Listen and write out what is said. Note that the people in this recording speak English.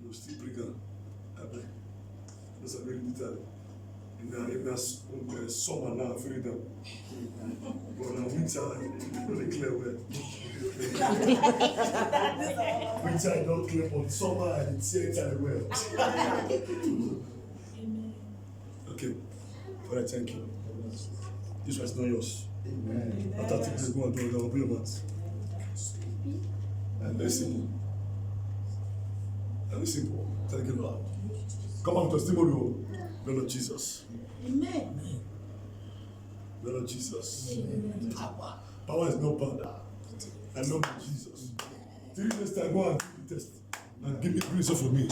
You still bring her. Those are very little. In the summer now, freedom. But now winter, really clear well. Winter I don't clear, but summer I see it well. Okay, Father, thank you. This was not yours. Amen. After taking go and do it, I'll be about. And very simple. Very simple. Thank you, Lord. Come on, testimony, Lord of Jesus. Amen. Lord of Jesus. Amen. Power is not power. I love Jesus. 3 days time, go and do the test and give me grace for me.